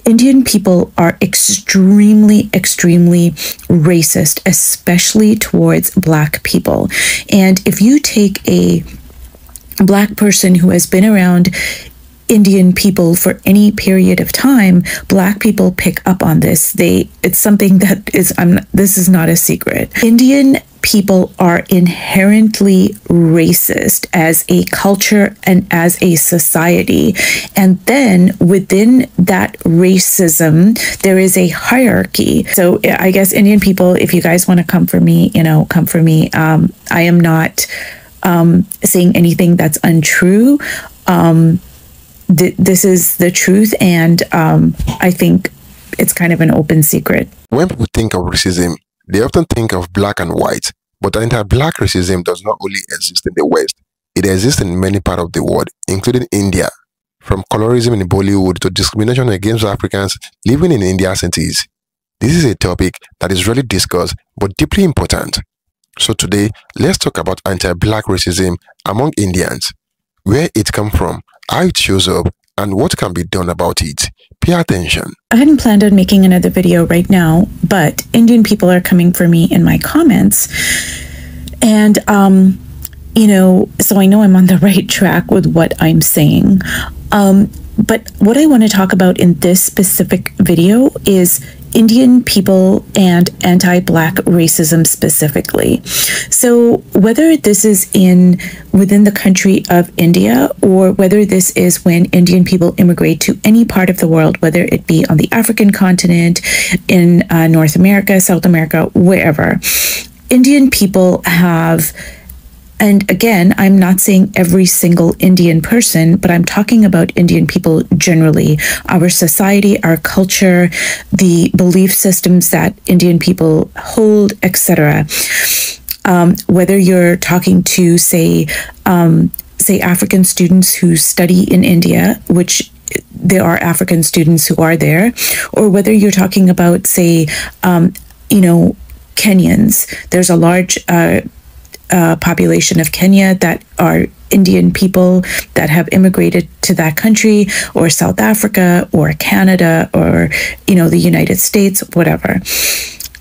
Indian people are extremely, extremely racist, especially towards Black people. And if you take a Black person who has been around Indian people for any period of time, Black people pick up on this. It's something that is, this is not a secret. Indian people are inherently racist as a culture and as a society. And then within that racism, there is a hierarchy. So I guess Indian people, if you guys want to come for me, come for me. I am not saying anything that's untrue. This is the truth, and I think it's kind of an open secret. When people think of racism, they often think of black and white, but anti-black racism does not only exist in the West, it exists in many parts of the world, including India, from colorism in Bollywood to discrimination against Africans living in Indian cities. This is a topic that is rarely discussed, but deeply important. So today, let's talk about anti-black racism among Indians, where it comes from, how it shows up, and what can be done about it. Pay attention. I hadn't planned on making another video right now, but Indian people are coming for me in my comments. And, so I know I'm on the right track with what I'm saying. But what I want to talk about in this specific video is Indian people and anti-Black racism specifically. So whether this is within the country of India, or whether this is when Indian people immigrate to any part of the world, whether it be on the African continent, in North America, South America, wherever, Indian people have, and again, I'm not saying every single Indian person, but I'm talking about Indian people generally, our society, our culture, the belief systems that Indian people hold, etc. Whether you're talking to, say African students who study in India, which there are African students who are there, or whether you're talking about, say, Kenyans. There's a large population of Kenya that are Indian people that have immigrated to that country, or South Africa, or Canada, or the United States, whatever.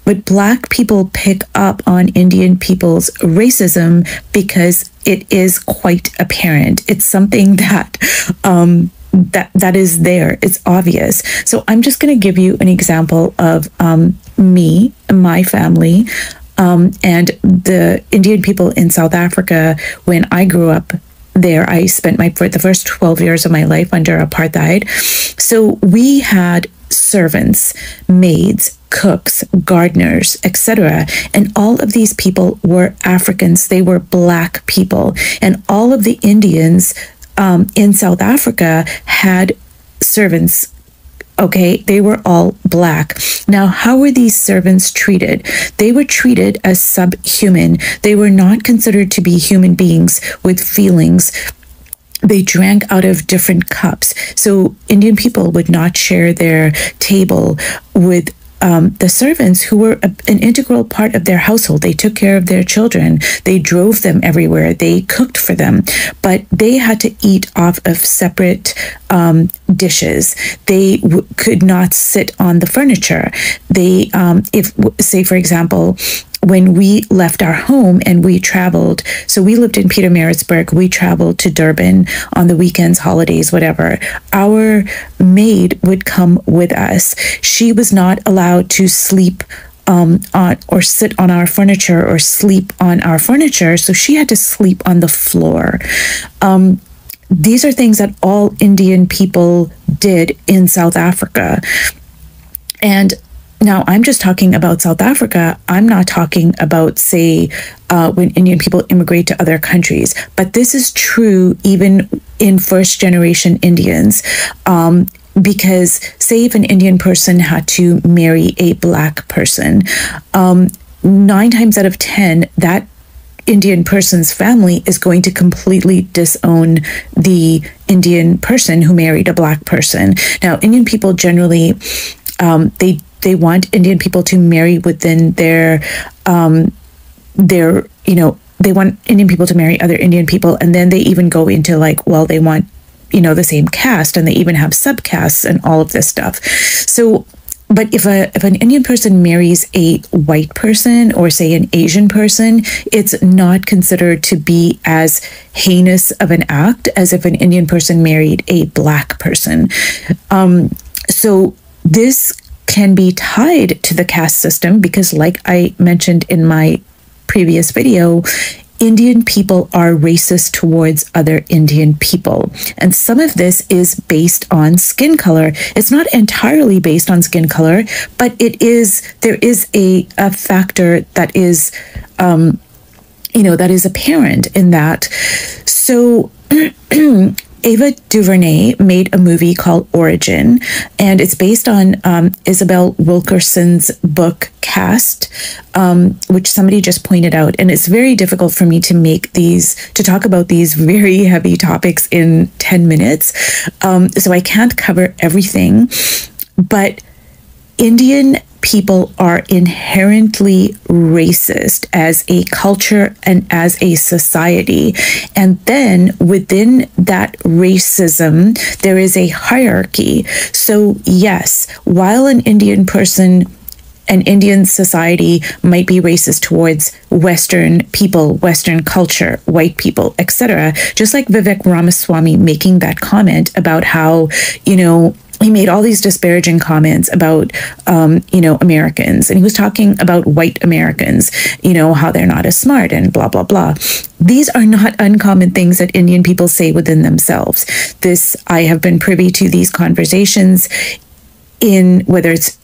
But Black people pick up on Indian people's racism because it is quite apparent. It's something that that is there. It's obvious. So I'm just going to give you an example of me, my family, and the Indian people in South Africa. When I grew up there, I spent the first 12 years of my life under apartheid. So we had servants, maids, cooks, gardeners, etc. And all of these people were Africans. They were Black people. And all of the Indians in South Africa had servants. Okay, they were all Black. Now, how were these servants treated? They were treated as subhuman. They were not considered to be human beings with feelings. They drank out of different cups. So Indian people would not share their table with the servants, who were an integral part of their household. They took care of their children. They drove them everywhere. They cooked for them, but they had to eat off of separate dishes. They could not sit on the furniture. They, say, for example, when we left our home and we traveled, so we lived in Pietermaritzburg, we traveled to Durban on the weekends, holidays, whatever. Our maid would come with us. She was not allowed to sleep on or sit on our furniture or sleep on our furniture, so she had to sleep on the floor. These are things that all Indian people did in South Africa. And now, I'm just talking about South Africa. I'm not talking about, say, when Indian people immigrate to other countries. But this is true even in first-generation Indians. Because, say, if an Indian person had to marry a Black person, 9 times out of 10, that Indian person's family is going to completely disown the Indian person who married a Black person. Now, Indian people generally, they want Indian people to marry within they want Indian people to marry other Indian people. And then they even go into like, well, they want the same caste, and they even have subcastes and all of this stuff. So, but if an Indian person marries a white person, or say an Asian person, it's not considered to be as heinous of an act as if an Indian person married a black person. So this can be tied to the caste system because, like I mentioned in my previous video, Indian people are racist towards other Indian people. And some of this is based on skin color. It's not entirely based on skin color, but there is a factor that is, that is apparent in that. So Ava DuVernay made a movie called Origin, and it's based on Isabel Wilkerson's book Caste, which somebody just pointed out. And it's very difficult for me to talk about these very heavy topics in 10 minutes. So I can't cover everything, but Indian people are inherently racist as a culture and as a society. And then within that racism, there is a hierarchy. So yes, while an Indian society might be racist towards Western people, Western culture, white people, etc., just like Vivek Ramaswamy making that comment about how, he made all these disparaging comments about, Americans. And he was talking about white Americans, how they're not as smart and blah, blah, blah. These are not uncommon things that Indian people say within themselves. I have been privy to these conversations in whether it's,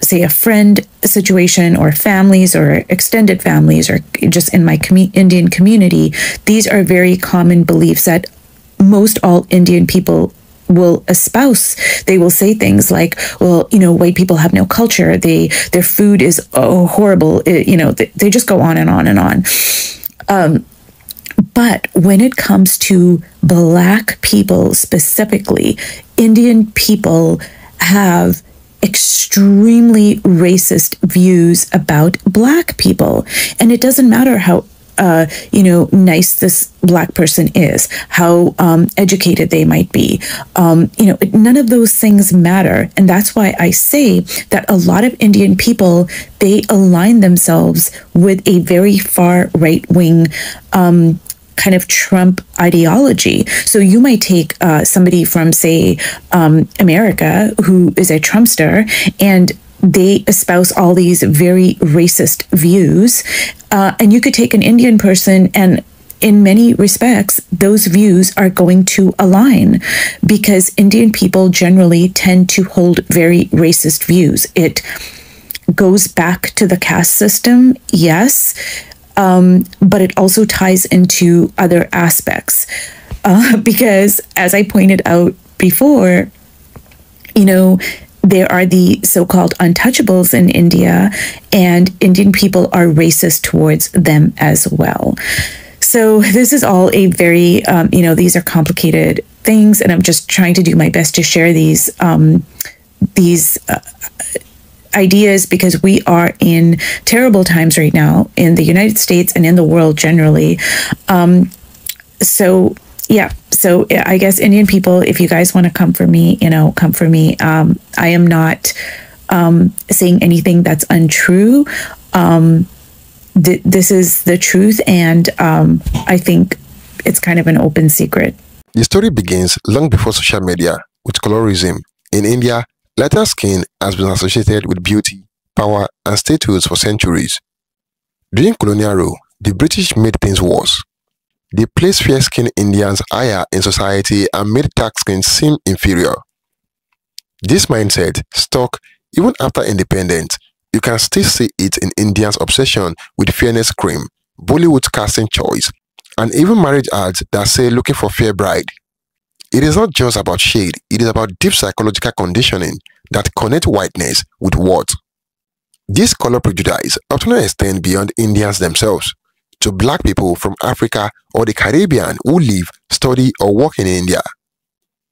say a friend situation or families or extended families or just in my Indian community. These are very common beliefs that most all Indian people will espouse. They will say things like, well, white people have no culture. Their food is horrible. They just go on and on and on. But when it comes to black people specifically, Indian people have extremely racist views about black people. And it doesn't matter how nice this black person is, how educated they might be. None of those things matter. And that's why I say that a lot of Indian people, they align themselves with a very far right-wing kind of Trump ideology. So you might take somebody from, say, America, who is a Trumpster, and they espouse all these very racist views. And you could take an Indian person, and in many respects, those views are going to align because Indian people generally tend to hold very racist views. It goes back to the caste system, yes, but it also ties into other aspects. Because as I pointed out before, there are the so-called untouchables in India, and Indian people are racist towards them as well. So this is all a very, these are complicated things, and I'm just trying to do my best to share these ideas because we are in terrible times right now in the United States and in the world generally. So I guess Indian people, if you guys want to come for me, come for me. I am not saying anything that's untrue. This is the truth, and I think it's kind of an open secret. The story begins long before social media with colorism. In India, lighter skin has been associated with beauty, power, and status for centuries. During colonial rule, the British made things worse. They placed fair-skinned Indians higher in society and made dark skin seem inferior. This mindset stuck even after independence. You can still see it in Indians' obsession with fairness cream, Bollywood's casting choice, and even marriage ads that say looking for fair bride. It is not just about shade, it is about deep psychological conditioning that connect whiteness with worth. This color prejudice often extends beyond Indians themselves to black people from Africa or the Caribbean who live, study, or work in India.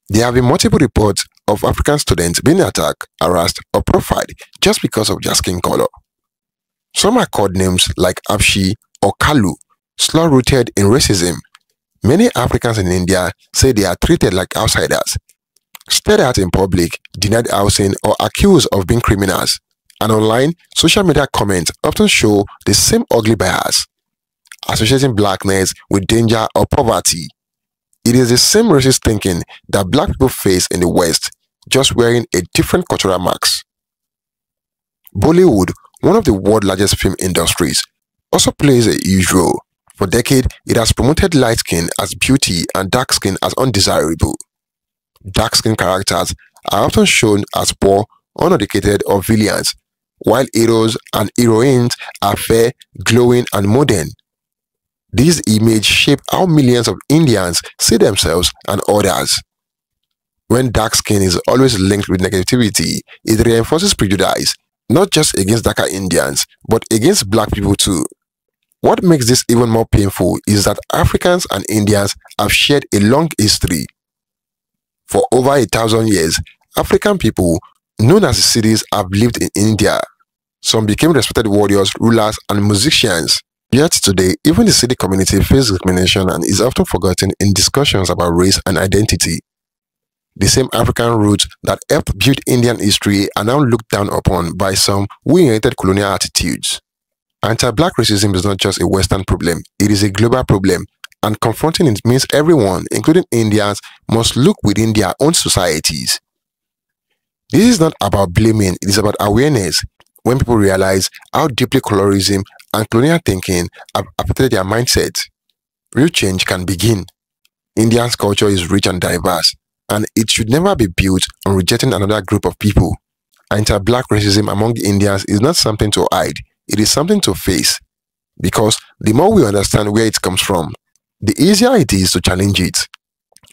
There have been multiple reports of African students being attacked, harassed, or profiled just because of their skin color. Some are called names like Abshi or Kalu, slur rooted in racism. Many Africans in India say they are treated like outsiders, stared at in public, denied housing, or accused of being criminals. And online, social media comments often show the same ugly bias, associating blackness with danger or poverty. It is the same racist thinking that black people face in the West, just wearing a different cultural marks. Bollywood, one of the world's largest film industries, also plays a huge role. For decades, it has promoted light skin as beauty and dark skin as undesirable. Dark-skinned characters are often shown as poor, uneducated, or villains, while heroes and heroines are fair, glowing, and modern. These images shape how millions of Indians see themselves and others. When dark skin is always linked with negativity, it reinforces prejudice, not just against darker Indians, but against black people too. What makes this even more painful is that Africans and Indians have shared a long history. For over 1,000 years, African people, known as the Siddhis, have lived in India. Some became respected warriors, rulers, and musicians. Yet today, even the Siddhi community faces discrimination and is often forgotten in discussions about race and identity. The same African roots that helped build Indian history are now looked down upon by some who inherited colonial attitudes. Anti-black racism is not just a Western problem, it is a global problem, and confronting it means everyone, including Indians, must look within their own societies. This is not about blaming, it is about awareness. When people realize how deeply colorism and colonial thinking have affected their mindset, real change can begin. India's culture is rich and diverse, and it should never be built on rejecting another group of people. Anti-black racism among Indians is not something to hide, it is something to face. Because the more we understand where it comes from, the easier it is to challenge it.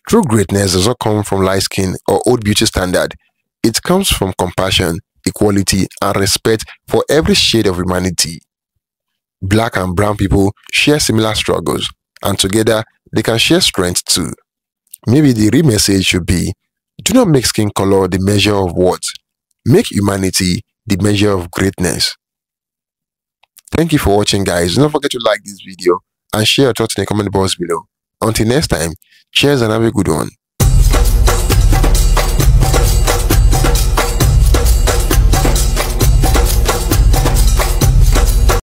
True greatness does not come from light skin or old beauty standard. It comes from compassion, equality, and respect for every shade of humanity. Black and brown people share similar struggles, and together they can share strength too. Maybe the real message should be, do not make skin color the measure of worth. Make humanity the measure of greatness. Thank you for watching, guys. Don't forget to like this video and share your thoughts in the comment box below. Until next time, cheers and have a good one.